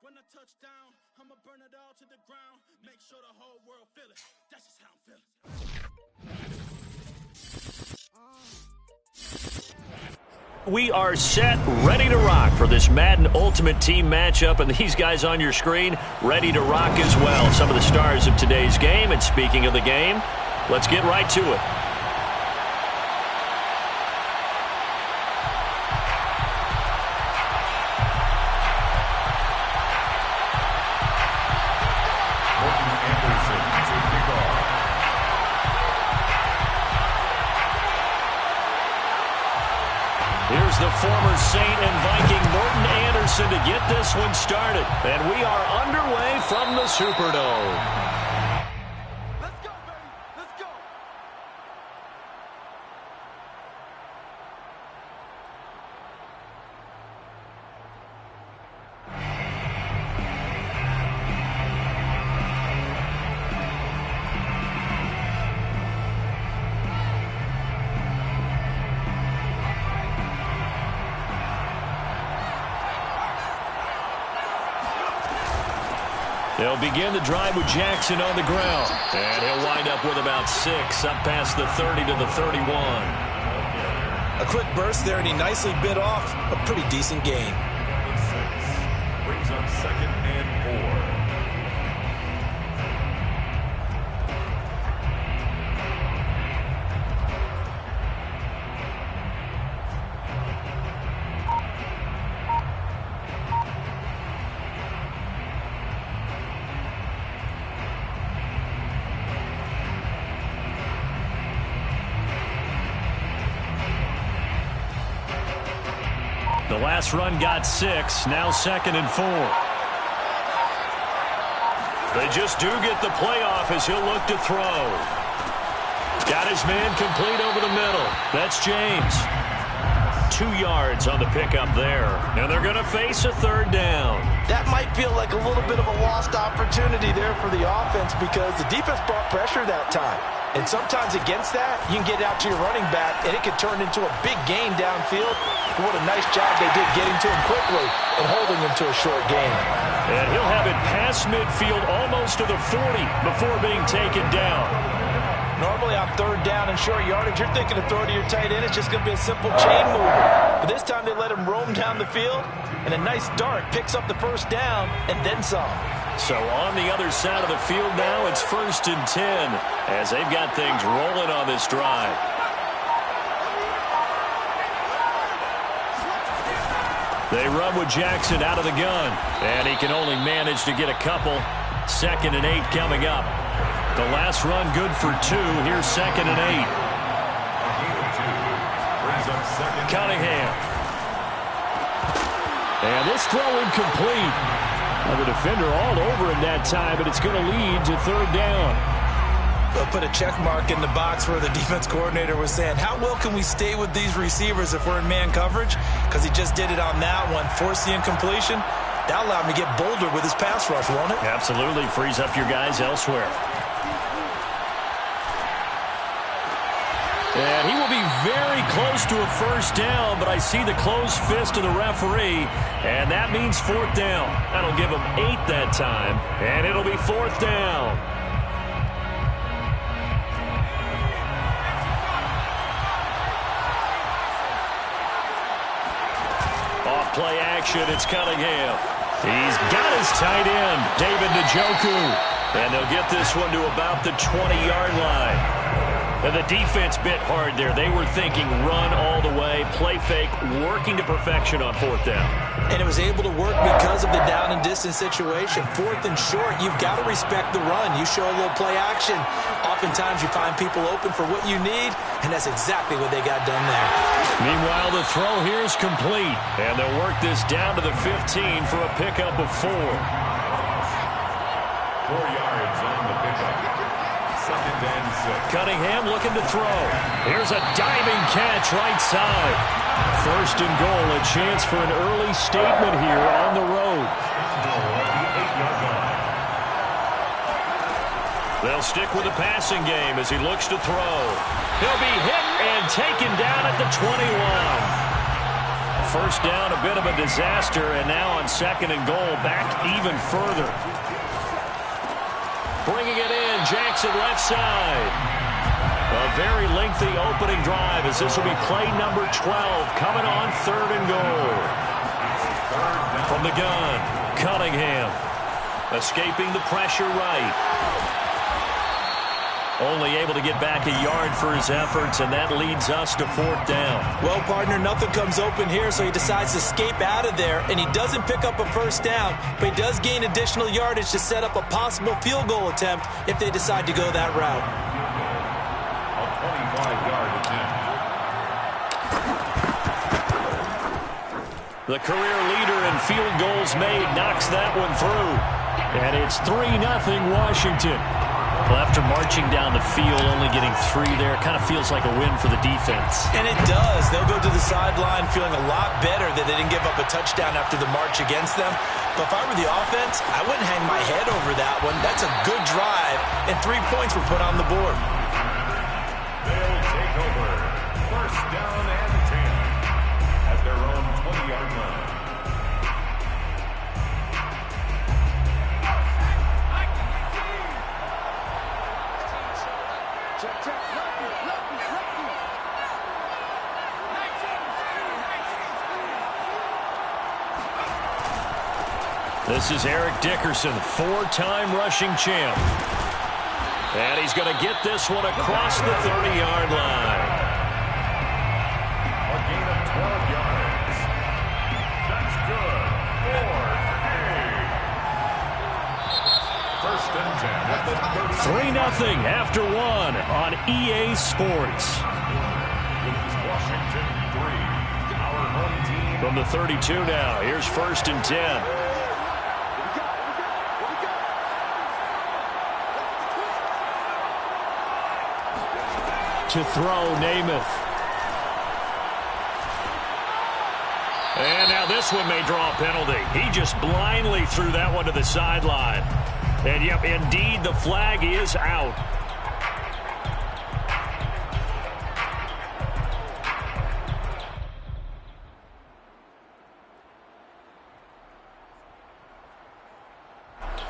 When I touch down, I'ma burn it all to the ground. Make sure the whole world feel it. That's just how I'm feeling. We are set, ready to rock for this Madden Ultimate Team matchup, and these guys on your screen ready to rock as well. Some of the stars of today's game, and speaking of the game, let's get right to it. Here's the former Saint and Viking Morton Anderson to get this one started. And we are underway from the Superdome. Let's go, baby. Let's go. They'll begin the drive with Jackson on the ground. And he'll wind up with about 6, up past the 30 to the 31. A quick burst there, and he nicely bit off a pretty decent gain. 6 brings up 2nd and 4. The last run got 6, now 2nd and 4. They just do get the playoff as he'll look to throw. Got his man complete over the middle. That's James. 2 yards on the pickup there. And they're going to face a 3rd down. That might feel like a little bit of a lost opportunity there for the offense because the defense brought pressure that time. And sometimes against that, you can get out to your running back, and it could turn into a big gain downfield. What a nice job they did getting to him quickly and holding him to a short gain. And he'll have it past midfield almost to the 40 before being taken down. Normally on 3rd down and short yardage, you're thinking to throw to your tight end. It's just going to be a simple chain mover. But this time they let him roam down the field, and a nice dart picks up the 1st down and then some. So on the other side of the field now, it's 1st and 10 as they've got things rolling on this drive. They run with Jackson out of the gun, and he can only manage to get a couple. 2nd and 8 coming up. The last run good for 2. Here's 2nd and 8. Cunningham. And this throw incomplete. The defender all over him that time, but it's going to lead to 3rd down. They'll put a check mark in the box where the defense coordinator was saying, how well can we stay with these receivers if we're in man coverage? Because he just did it on that one, forced the incompletion. That'll allow him to get bolder with his pass rush, won't it? Absolutely. Frees up your guys elsewhere. And he will be very close to a 1st down, but I see the closed fist of the referee, and that means 4th down. That'll give him 8 that time, and it'll be 4th down. Off play action, it's Cunningham. He's got his tight end, David Njoku, and they'll get this one to about the 20-yard line. And the defense bit hard there. They were thinking run all the way, play fake, working to perfection on 4th down. And it was able to work because of the down and distance situation. 4th and short, you've got to respect the run. You show a little play action. Oftentimes you find people open for what you need, and that's exactly what they got done there. Meanwhile, the throw here is complete, and they'll work this down to the 15 for a pickup of 4. 4 yards on the pickup. 2nd and 6. Cunningham looking to throw. Here's a diving catch right side. 1st and goal, a chance for an early statement here on the road. They'll stick with the passing game as he looks to throw. He'll be hit and taken down at the 21. first down, a bit of a disaster, and now on 2nd and goal, back even further. Bringing it in, Jackson left side. A very lengthy opening drive as this will be play number 12 coming on 3rd and goal. From the gun, Cunningham escaping the pressure right. Only able to get back a yard for his efforts, and that leads us to 4th down. Well, partner, nothing comes open here, so he decides to escape out of there, and he doesn't pick up a first down, but he does gain additional yardage to set up a possible field goal attempt if they decide to go that route. A 25-yard attempt. The career leader in field goals made knocks that one through. And it's 3-0 Washington. Well, after marching down the field, only getting 3 there, kind of feels like a win for the defense. And it does. They'll go to the sideline feeling a lot better that they didn't give up a touchdown after the march against them. But if I were the offense, I wouldn't hang my head over that one. That's a good drive, and 3 points were put on the board. They'll take over. First down and 10 at their own 20-yard line. This is Eric Dickerson, 4-time rushing champ. And he's going to get this one across the 30-yard line. A gain of 12 yards. That's good. 4-8. First and 10 at the 3-0 after 1 on EA Sports. Washington 3. Our home team. From the 32 now, here's 1st and 10. To throw, Namath. And now this one may draw a penalty. He just blindly threw that one to the sideline. And, yep, indeed, the flag is out.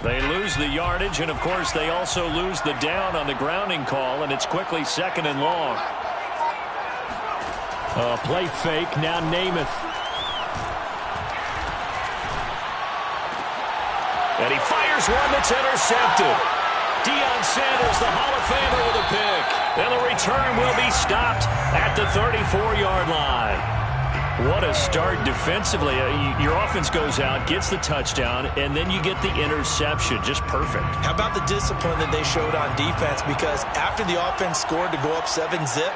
They lose the yardage, and, of course, they also lose the down on the grounding call, and it's quickly 2nd and long. Play fake, now Namath. And he fires one that's intercepted. Deion Sanders, the Hall of Famer, with a pick. And the return will be stopped at the 34-yard line. What a start defensively. Your offense goes out, gets the touchdown, and then you get the interception. Just perfect. How about the discipline that they showed on defense? Because after the offense scored to go up 7-zip,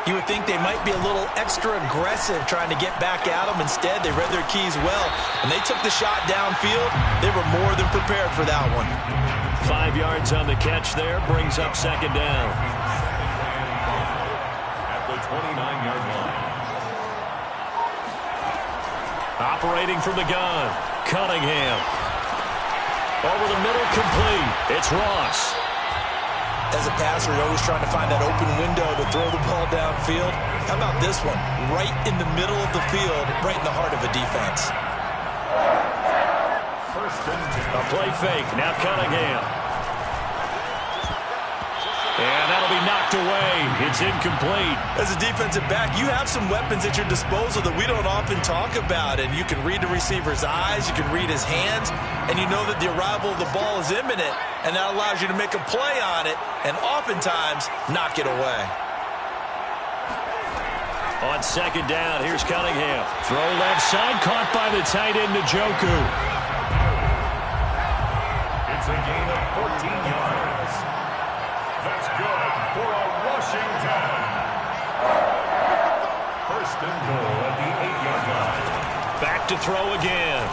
you would think they might be a little extra aggressive trying to get back at them. Instead, they read their keys well, and they took the shot downfield. They were more than prepared for that one. 5 yards on the catch there, brings up 2nd down. At the 29-yard line. Operating from the gun, Cunningham. Over the middle, complete. It's Ross. As a passer, you're always trying to find that open window to throw the ball downfield. How about this one? Right in the middle of the field, right in the heart of a defense. First and 10. A play fake, now Cunningham. And that'll be knocked away. It's incomplete. As a defensive back, you have some weapons at your disposal that we don't often talk about. And you can read the receiver's eyes, you can read his hands, and you know that the arrival of the ball is imminent. And that allows you to make a play on it and oftentimes knock it away. On 2nd down, here's Cunningham. Throw left side, caught by the tight end, Njoku. It's a gain of 14 yards. That's good for a Washington. First and goal at the 8-yard line. Back to throw again.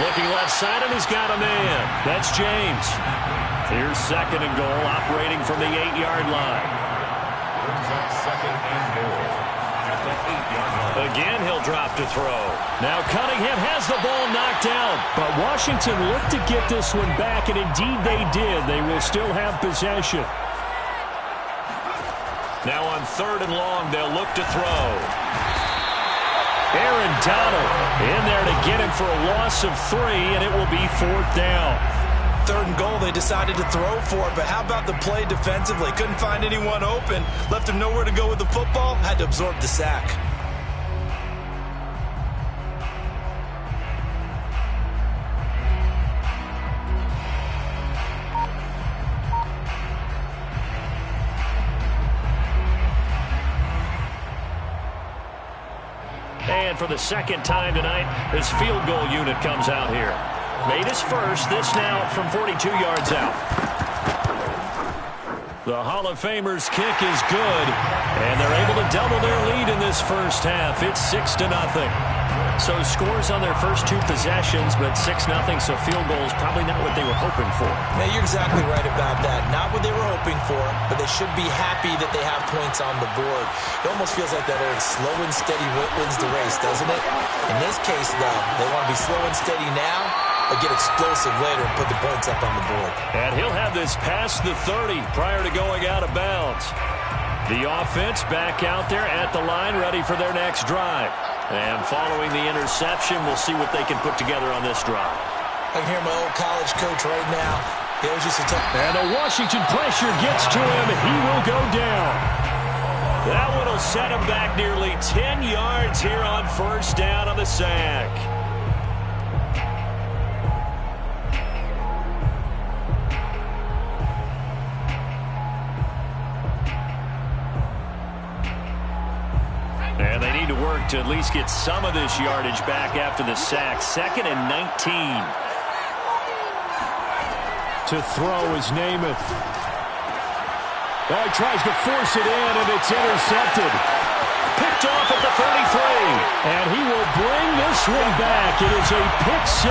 Looking left side, and he's got a man. That's James. Here's 2nd and goal, operating from the 8-yard line. Brings up 2nd and goal at the 8-yard line. Again, he'll drop to throw. Now Cunningham has the ball knocked out, but Washington looked to get this one back, and indeed they did. They will still have possession. Now on 3rd and long, they'll look to throw. Aaron Donald in there to get him for a loss of 3, and it will be 4th down. 3rd and goal, they decided to throw for it, but how about the play defensively? Couldn't find anyone open, left him nowhere to go with the football, had to absorb the sack. And for the second time tonight, his field goal unit comes out here. Made his first, this now from 42 yards out. The Hall of Famer's kick is good, and they're able to double their lead in this first half. It's 6-0. So scores on their first 2 possessions, but 6-0, so field goals probably not what they were hoping for. Now, you're exactly right about that. Not what they were hoping for, but they should be happy that they have points on the board. It almost feels like that old slow and steady wins the race, doesn't it? In this case, though, they want to be slow and steady now, but get explosive later and put the points up on the board. And he'll have this past the 30 prior to going out of bounds. The offense back out there at the line, ready for their next drive. And following the interception, we'll see what they can put together on this drive. I can hear my old college coach right now. He always used to tell me. And the Washington pressure gets to him. He will go down. That one will set him back nearly 10 yards here on 1st down on the sack. And they need to work to at least get some of this yardage back after the sack. 2nd and 19. To throw is Namath. Oh, he tries to force it in, and it's intercepted. Picked off at the 33. And he will bring this one back. It is a pick 6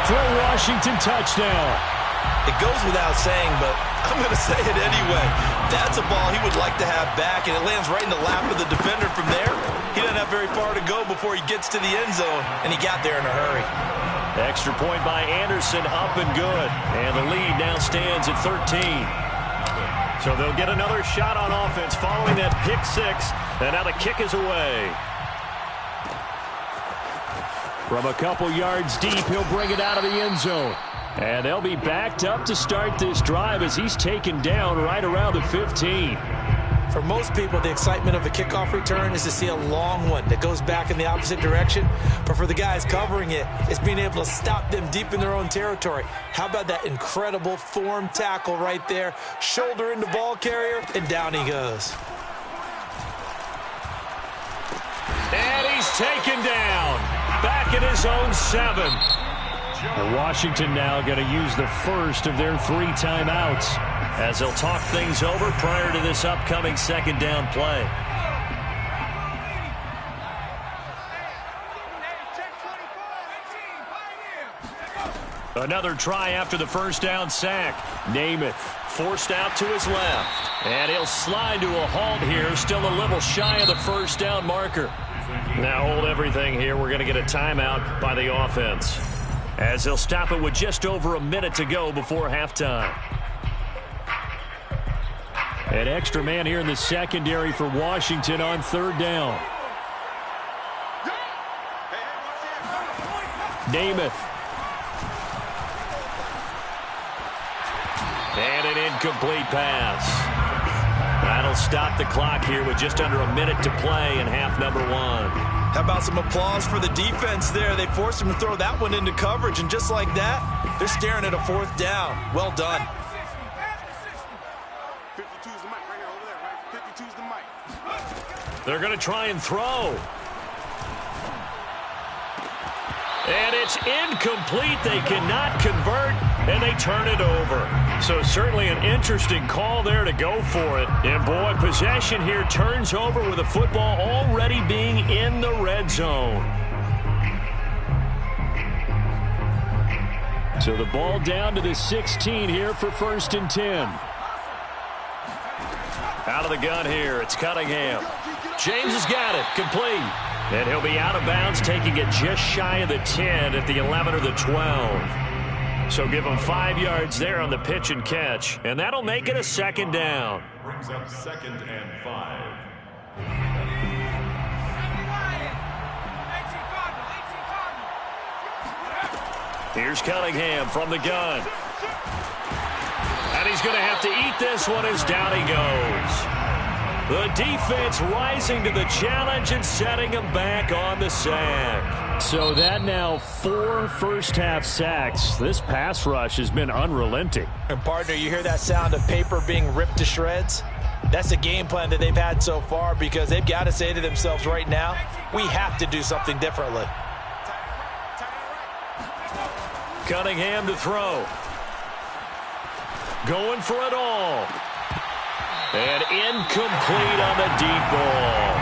for a Washington touchdown. It goes without saying, but I'm going to say it anyway. That's a ball he would like to have back, and it lands right in the lap of the defender from there. He doesn't have very far to go before he gets to the end zone, and he got there in a hurry. Extra point by Anderson, up and good. And the lead now stands at 13. So they'll get another shot on offense following that pick 6, and now the kick is away. From a couple yards deep, he'll bring it out of the end zone. And they'll be backed up to start this drive as he's taken down right around the 15. For most people, the excitement of a kickoff return is to see a long one that goes back in the opposite direction. But for the guys covering it, it's being able to stop them deep in their own territory. How about that incredible form tackle right there? Shoulder into ball carrier, and down he goes. And he's taken down. Back at his own 7. And Washington now going to use the first of their 3 timeouts as they'll talk things over prior to this upcoming 2nd down play. Another try after the 1st down sack. Namath forced out to his left. And he'll slide to a halt here, still a little shy of the 1st down marker. Now hold everything here. We're going to get a timeout by the offense, as they'll stop it with just over a minute to go before halftime. An extra man here in the secondary for Washington on 3rd down. Namath. And an incomplete pass. That'll stop the clock here with just under a minute to play in half number 1. How about some applause for the defense there? They forced him to throw that one into coverage, and just like that, they're staring at a 4th down. Well done. 52's the mic right here over there, right? 52's the mic. They're going to try and throw. And it's incomplete. They cannot convert, and they turn it over. So certainly an interesting call there to go for it. And boy, possession here turns over with the football already being in the red zone. So the ball down to the 16 here for 1st and 10. Out of the gun here, it's Cunningham. James has got it, complete. And he'll be out of bounds, taking it just shy of the 10 at the 11 or the 12. So give him 5 yards there on the pitch and catch, and that'll make it a 2nd down. Brings up 2nd and 5. Here's Cunningham from the gun. And he's going to have to eat this one as down he goes. The defense rising to the challenge and setting him back on the sack. So that now 4 first-half sacks. This pass rush has been unrelenting. And, partner, you hear that sound of paper being ripped to shreds? That's the game plan that they've had so far because they've got to say to themselves right now, we have to do something differently. Cunningham to throw. Going for it all. And incomplete on the deep ball.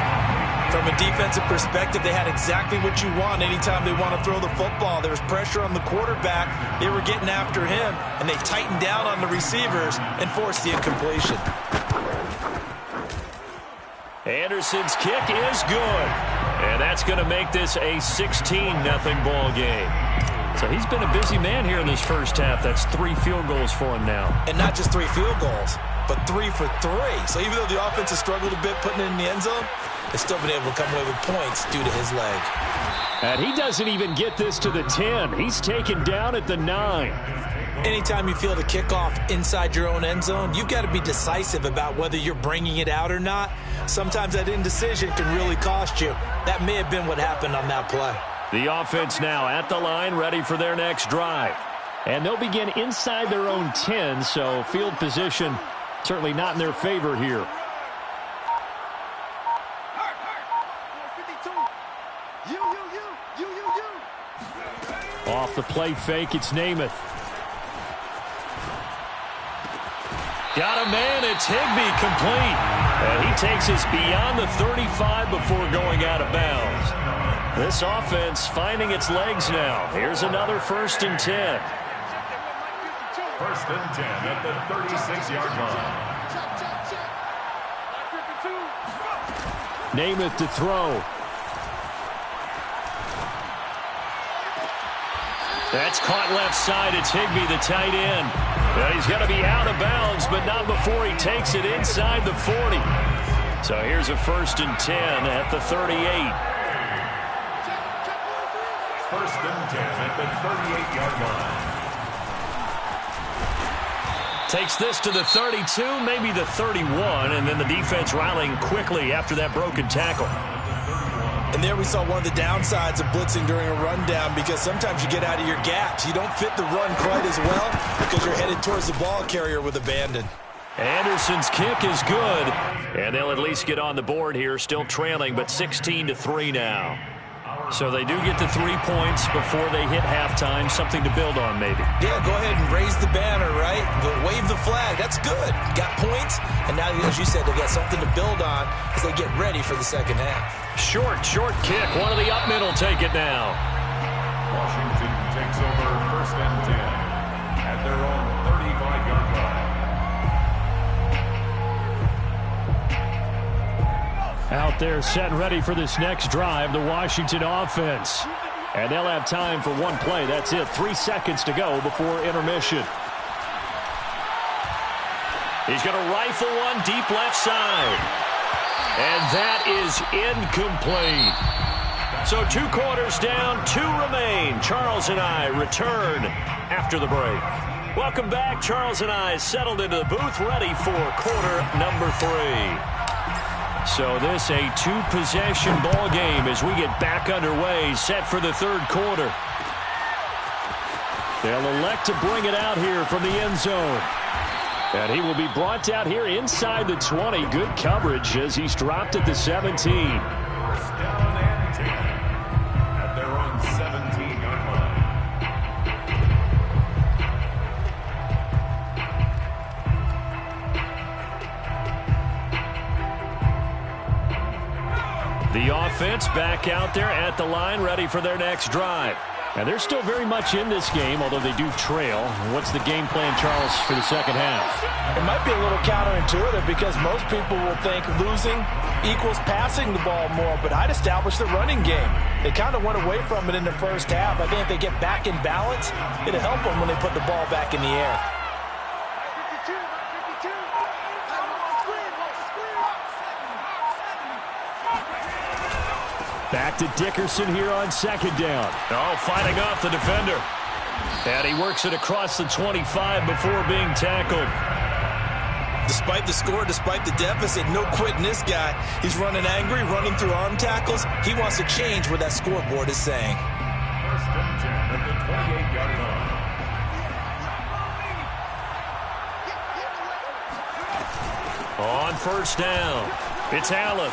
From a defensive perspective, they had exactly what you want anytime they want to throw the football. There was pressure on the quarterback. They were getting after him, and they tightened down on the receivers and forced the incompletion. Anderson's kick is good. And that's going to make this a 16-0 ball game. So he's been a busy man here in this first half. That's 3 field goals for him now. And not just 3 field goals, but 3 for 3. So even though the offense has struggled a bit putting it in the end zone, they've still been able to come away with points due to his leg. And he doesn't even get this to the 10. He's taken down at the 9. Anytime you feel the kickoff inside your own end zone, you've got to be decisive about whether you're bringing it out or not. Sometimes that indecision can really cost you. That may have been what happened on that play. The offense now at the line, ready for their next drive. And they'll begin inside their own 10, so field position certainly not in their favor here. Off the play fake, it's Namath. Got a man, it's Higbee complete. And he takes us beyond the 35 before going out of bounds. This offense finding its legs now. Here's another 1st and 10. 1st and 10 at the 36-yard line. Namath to throw. That's caught left side. It's Higbee, the tight end. Well, he's going to be out of bounds, but not before he takes it inside the 40. So here's a 1st and 10 at the 38. 1st and 10 at the 38-yard line. Takes this to the 32, maybe the 31, and then the defense rallying quickly after that broken tackle. And there we saw one of the downsides of blitzing during a rundown because sometimes you get out of your gaps. You don't fit the run quite as well because you're headed towards the ball carrier with abandon. Anderson's kick is good, and they'll at least get on the board here, still trailing, but 16-3 now. So they do get the 3 points before they hit halftime, something to build on maybe. Yeah, go ahead and raise the banner, right? Go wave the flag. That's good. Got points, and now, as you said, they got something to build on as they get ready for the second half. Short kick. One of the up men will take it now. Washington takes over 1st and 10 at their own 35-yard line. Out there set and ready for this next drive, the Washington offense. And they'll have time for one play. That's it. 3 seconds to go before intermission. He's going to rifle one deep left side. And that is incomplete. So 2 quarters down, 2 remain. Charles and I return after the break. Welcome back. Charles and I settled into the booth, ready for quarter number 3. So this a 2-possession ball game as we get back underway, set for the 3rd quarter. They'll elect to bring it out here from the end zone. And he will be brought out here inside the 20. Good coverage as he's dropped at the 17. 1st down and 10 at their own 17-yard line. The offense back out there at the line, ready for their next drive. And they're still very much in this game, although they do trail. What's the game plan, Charles, for the second half? It might be a little counterintuitive because most people will think losing equals passing the ball more, but I'd establish the running game. They kind of went away from it in the first half. I think if they get back in balance, it'll help them when they put the ball back in the air. Back to Dickerson here on 2nd down. Oh, fighting off the defender. And he works it across the 25 before being tackled. Despite the score, despite the deficit, no quitting this guy. He's running angry, running through arm tackles. He wants to change what that scoreboard is saying. First and 10 at the 28-yard line. On first down, it's Allen.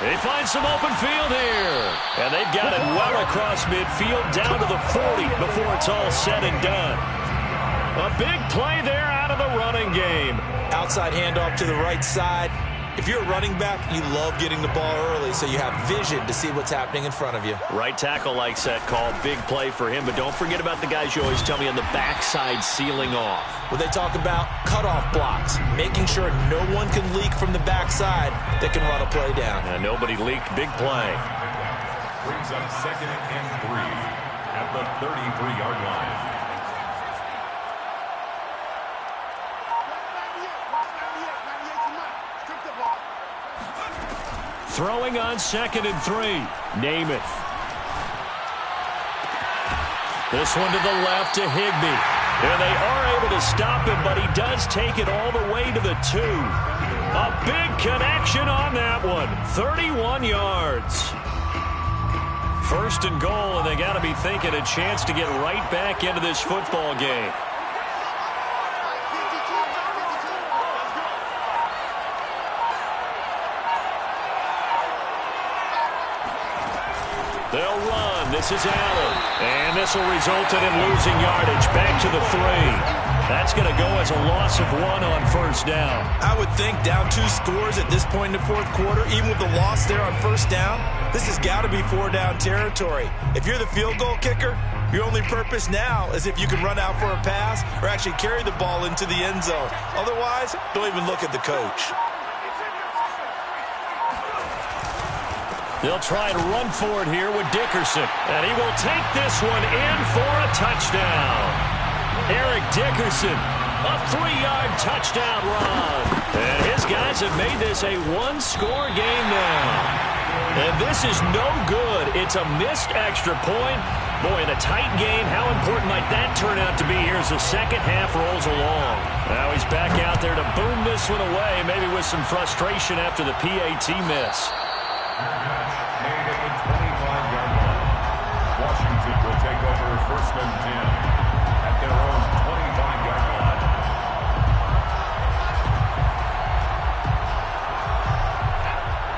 They find some open field here. And they've got it well across midfield down to the 40 before it's all said and done. A big play there out of the running game. Outside handoff to the right side. If you're a running back, you love getting the ball early so you have vision to see what's happening in front of you. Right tackle likes that call. Big play for him. But don't forget about the guys you always tell me on the backside sealing off. Well, they talk about cutoff blocks, making sure no one can leak from the backside that can run a play down. Nobody leaked. Big play. Brings up 2nd and 3 at the 33-yard line. Throwing on 2nd and 3. Namath. This one to the left to Higbee. And they are able to stop him, but he does take it all the way to the 2. A big connection on that one. 31 yards. First and goal, and they got to be thinking a chance to get right back into this football game. They'll run. This is Allen. And this will result in him losing yardage. Back to the 3. That's going to go as a loss of 1 on first down. I would think down 2 scores at this point in the fourth quarter, even with the loss there on first down, this has got to be 4-down territory. If you're the field goal kicker, your only purpose now is if you can run out for a pass or actually carry the ball into the end zone. Otherwise, don't even look at the coach. They'll try to run for it here with Dickerson. And he will take this one in for a touchdown. Eric Dickerson, a 3-yard touchdown run. And his guys have made this a 1-score game now. And this is no good. It's a missed extra point. Boy, in a tight game, how important might that turn out to be here as the second half rolls along. Now he's back out there to boom this one away, maybe with some frustration after the PAT miss. Made at the 25-yard line. Washington will take over 1st and 10 at their own 25-yard line.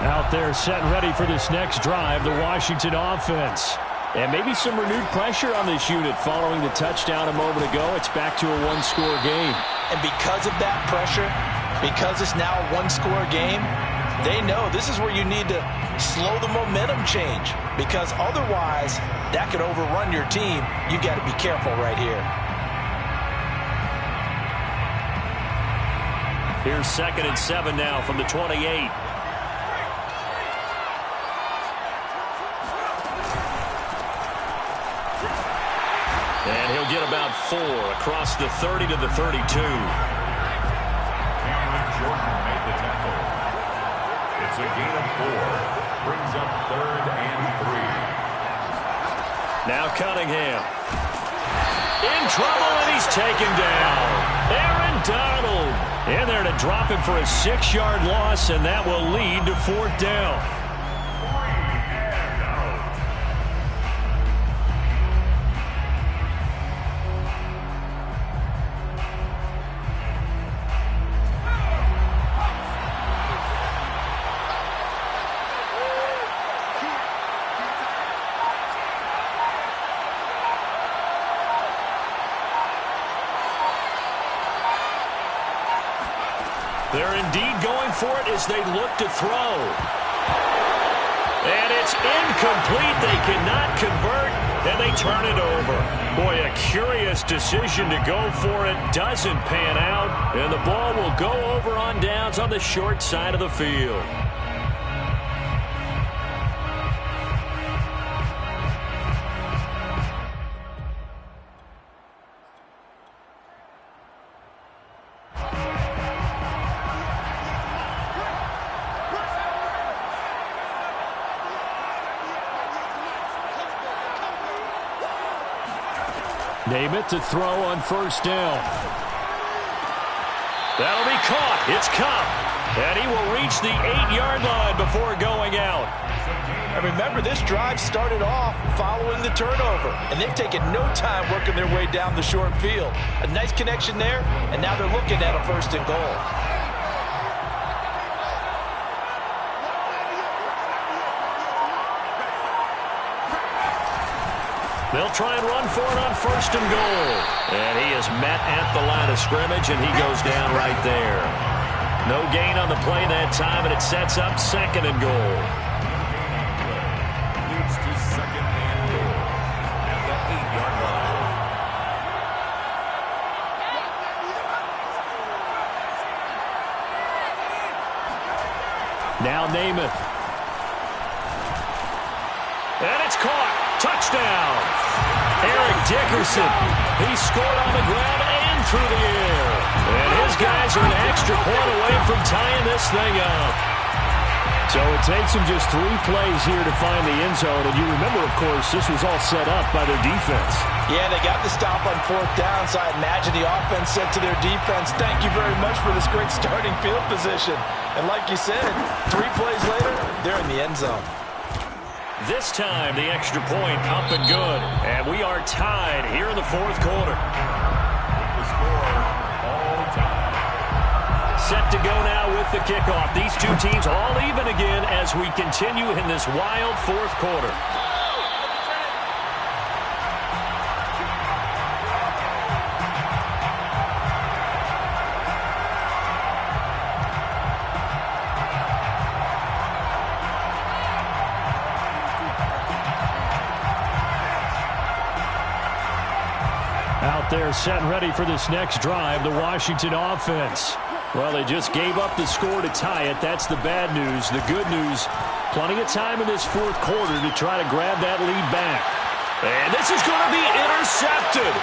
Out there set and ready for this next drive, the Washington offense. And maybe some renewed pressure on this unit following the touchdown a moment ago. It's back to a 1-score game. And because of that pressure, because it's now a 1-score game, they know this is where you need to slow the momentum change, because otherwise that could overrun your team. You got to be careful right here. Here's 2nd and 7 now from the 28. And he'll get about 4 across the 30 to the 32. Cameron Jordan made the tackle. It's a gain of 4. Brings up 3rd and 3. Now Cunningham. In trouble, and he's taken down. Aaron Donald in there to drop him for a 6-yard loss, and that will lead to 4th down. They're indeed going for it as they look to throw. And it's incomplete. They cannot convert, and they turn it over. Boy, a curious decision to go for it. Doesn't pan out, and the ball will go over on downs on the short side of the field. Namath to throw on first down. That'll be caught. It's Cobb. And he will reach the 8-yard line before going out. And remember, this drive started off following the turnover, and they've taken no time working their way down the short field. A nice connection there, and now they're looking at a first and goal. They'll try and run for it on first and goal. And he is met at the line of scrimmage, and he goes down right there. No gain on the play that time, and it sets up second and goal. Leads to second and goal at the 8-yard line. Now Namath. And it's caught. Touchdown. Eric Dickerson. He scored on the ground and through the air. And his guys are an extra point away from tying this thing up. So it takes them just 3 plays here to find the end zone. And you remember, of course, this was all set up by their defense. Yeah, they got the stop on 4th down, so I imagine the offense said to their defense, thank you very much for this great starting field position. And like you said, 3 plays later, they're in the end zone. This time, the extra point up and good. And we are tied here in the 4th quarter. The score, all time. Set to go now with the kickoff. These two teams all even again as we continue in this wild 4th quarter. Out there set and ready for this next drive, the Washington offense. Well, they just gave up the score to tie it. That's the bad news. The good news, plenty of time in this 4th quarter to try to grab that lead back. And this is going to be intercepted.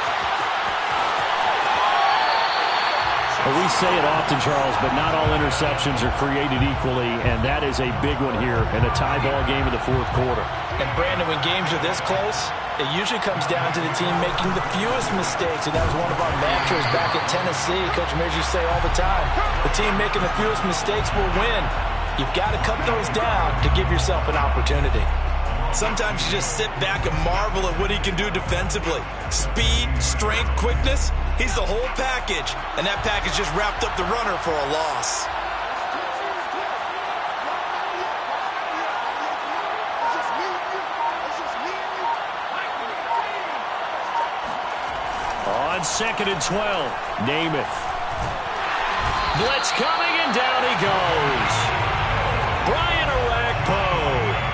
Well, we say it often, Charles, but not all interceptions are created equally, and that is a big one here in a tie ball game in the 4th quarter. And, Brandon, when games are this close, it usually comes down to the team making the fewest mistakes, and that was one of our mantras back at Tennessee. Coach Mears used to say all the time, the team making the fewest mistakes will win. You've got to cut those down to give yourself an opportunity. Sometimes you just sit back and marvel at what he can do defensively. Speed, strength, quickness, he's the whole package, and that package just wrapped up the runner for a loss. On 2nd and 12, Namath. Blitz coming, and down he goes. Brian Orakpo.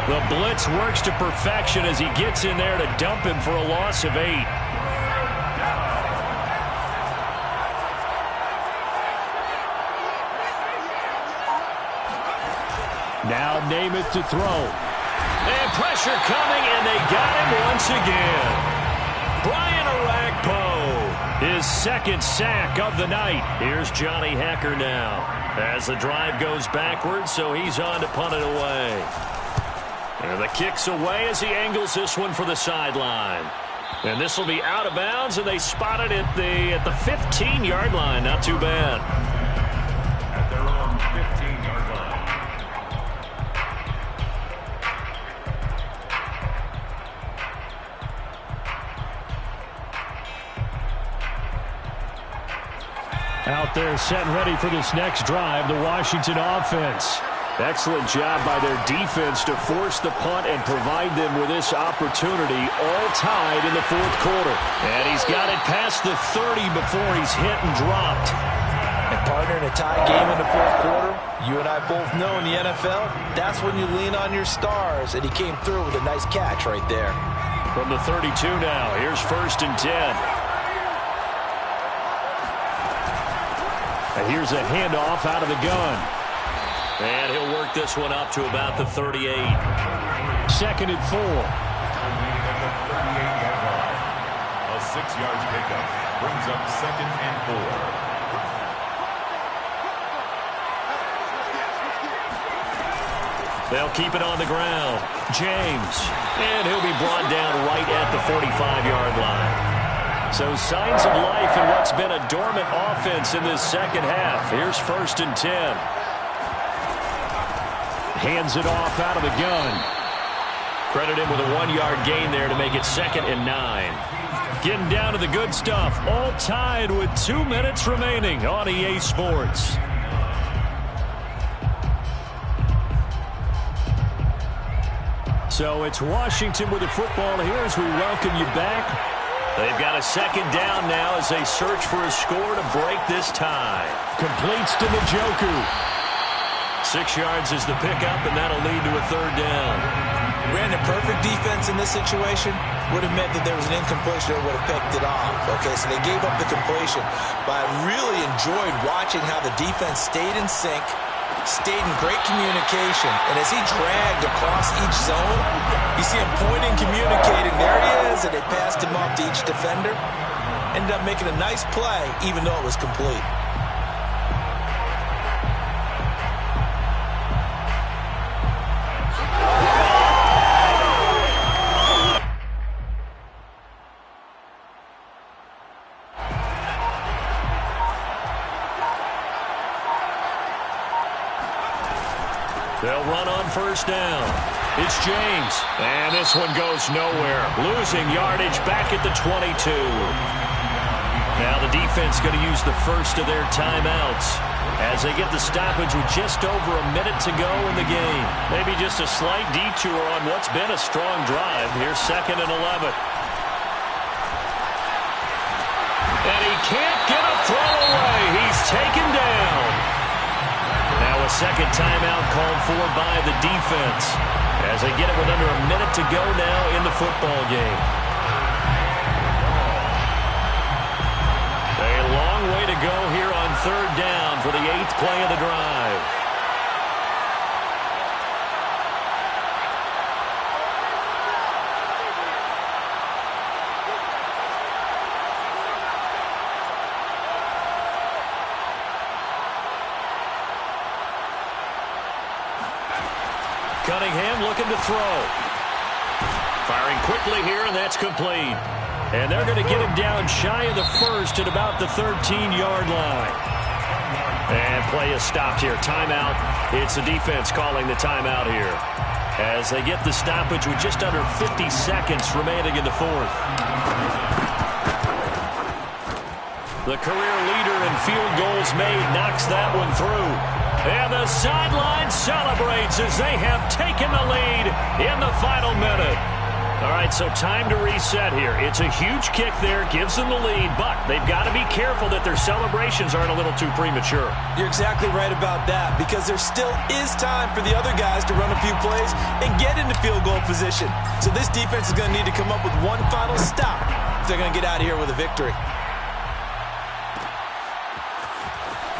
The blitz works to perfection as he gets in there to dump him for a loss of 8. Now Namath to throw. And pressure coming, and they got him once again. Brian Orakpo, his 2nd sack of the night. Here's Johnny Hacker now as the drive goes backwards, so he's on to punt it away. And the kick's away as he angles this one for the sideline. And this will be out of bounds, and they spot it at the 15-yard line. Not too bad. At their own 15-yard line. Out there set and ready for this next drive, the Washington offense. Excellent job by their defense to force the punt and provide them with this opportunity, all tied in the 4th quarter. And he's got it past the 30 before he's hit and dropped. And, partner, in a tie game in the 4th quarter, you and I both know in the NFL, that's when you lean on your stars, and he came through with a nice catch right there. From the 32 now, here's 1st and 10. And here's a handoff out of the gun. And he'll work this one up to about the 38. 2nd and 4. A 6-yard pickup brings up 2nd and 4. They'll keep it on the ground. James. And he'll be brought down right at the 45-yard line. So signs of life in what's been a dormant offense in this second half. Here's 1st and 10. Hands it off out of the gun. Credit him with a 1-yard gain there to make it 2nd and 9. Getting down to the good stuff. All tied with 2 minutes remaining on EA Sports. So it's Washington with the football here as we welcome you back. They've got a 2nd down now as they search for a score to break this tie. Completes to Njoku. 6 yards is the pickup, and that'll lead to a 3rd down. Ran a perfect defense in this situation. Would have meant that there was an incompletion or would have picked it off. Okay, so they gave up the completion. But I really enjoyed watching how the defense stayed in sync, stayed in great communication. And as he dragged across each zone, you see him pointing, communicating. There he is, and they passed him off to each defender. Ended up making a nice play, even though it was complete. They'll run on 1st down. It's James. And this one goes nowhere. Losing yardage back at the 22. Now the defense going to use the first of their timeouts as they get the stoppage with just over a minute to go in the game. Maybe just a slight detour on what's been a strong drive. Here's 2nd and 11. And he can't get a throw away. He's taken down. Now a 2nd timeout called for by the defense as they get it with under a minute to go now in the football game. A long way to go here on 3rd down for the 8th play of the drive. Cunningham looking to throw. Firing quickly here, and that's complete. And they're going to get him down shy of the 1st at about the 13-yard line. And play is stopped here. Timeout. It's the defense calling the timeout here as they get the stoppage with just under 50 seconds remaining in the 4th. The career leader in field goals made knocks that one through. And the sideline celebrates as they have taken the lead in the final minute. All right, so time to reset here. It's a huge kick there, gives them the lead, but they've got to be careful that their celebrations aren't a little too premature. You're exactly right about that, because there still is time for the other guys to run a few plays and get into field goal position. So this defense is going to need to come up with one final stop if they're going to get out of here with a victory.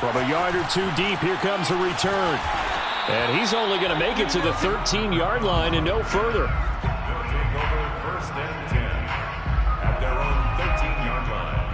From a yard or two deep, here comes a return. And he's only going to make it to the 13-yard line and no further. They'll take over 1st and 10 at their own 13-yard line.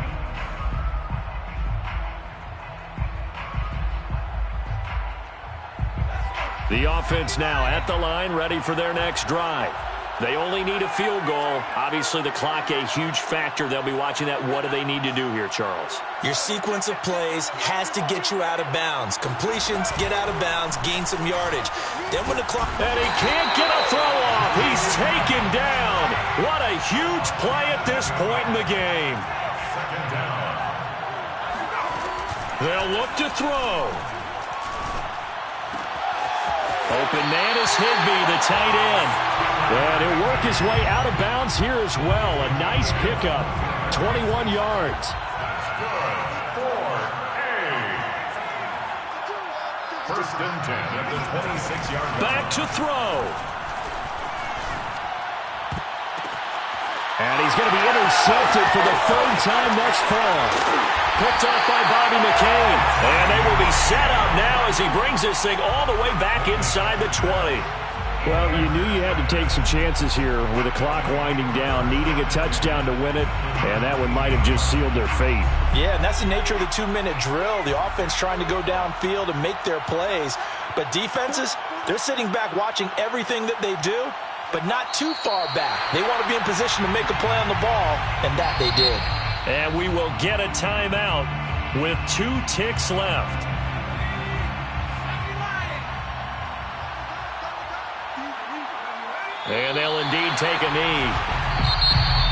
The offense now at the line, ready for their next drive. They only need a field goal. Obviously, the clock a huge factor. They'll be watching that. What do they need to do here, Charles? Your sequence of plays has to get you out of bounds. Completions, get out of bounds, gain some yardage. Then when the clock... And he can't get a throw off. He's taken down. What a huge play at this point in the game. 2nd down. They'll look to throw. Open man is Higbee, the tight end. And he'll work his way out of bounds here as well. A nice pickup. 21 yards. That's good for a 1st and 10 at the 26-yard line. Back to throw. And he's going to be intercepted for the 3rd time thus far. Picked up by Bobby McCain. And they will be set up now as he brings this thing all the way back inside the 20. Well, you knew you had to take some chances here with the clock winding down, needing a touchdown to win it, and that one might have just sealed their fate. Yeah, and that's the nature of the 2-minute drill. The offense trying to go downfield and make their plays. But defenses, they're sitting back watching everything that they do, but not too far back. They want to be in position to make a play on the ball, and that they did. And we will get a timeout with 2 ticks left. And they'll indeed take a knee.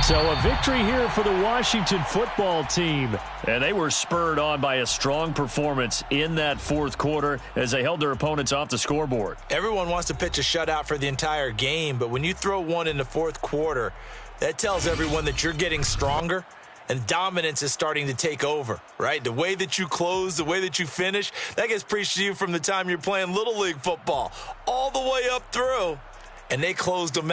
So a victory here for the Washington football team. And they were spurred on by a strong performance in that fourth quarter as they held their opponents off the scoreboard. Everyone wants to pitch a shutout for the entire game, but when you throw one in the fourth quarter, that tells everyone that you're getting stronger and dominance is starting to take over, right? The way that you close, the way that you finish, that gets preached to you from the time you're playing Little League football all the way up through, and they closed them out.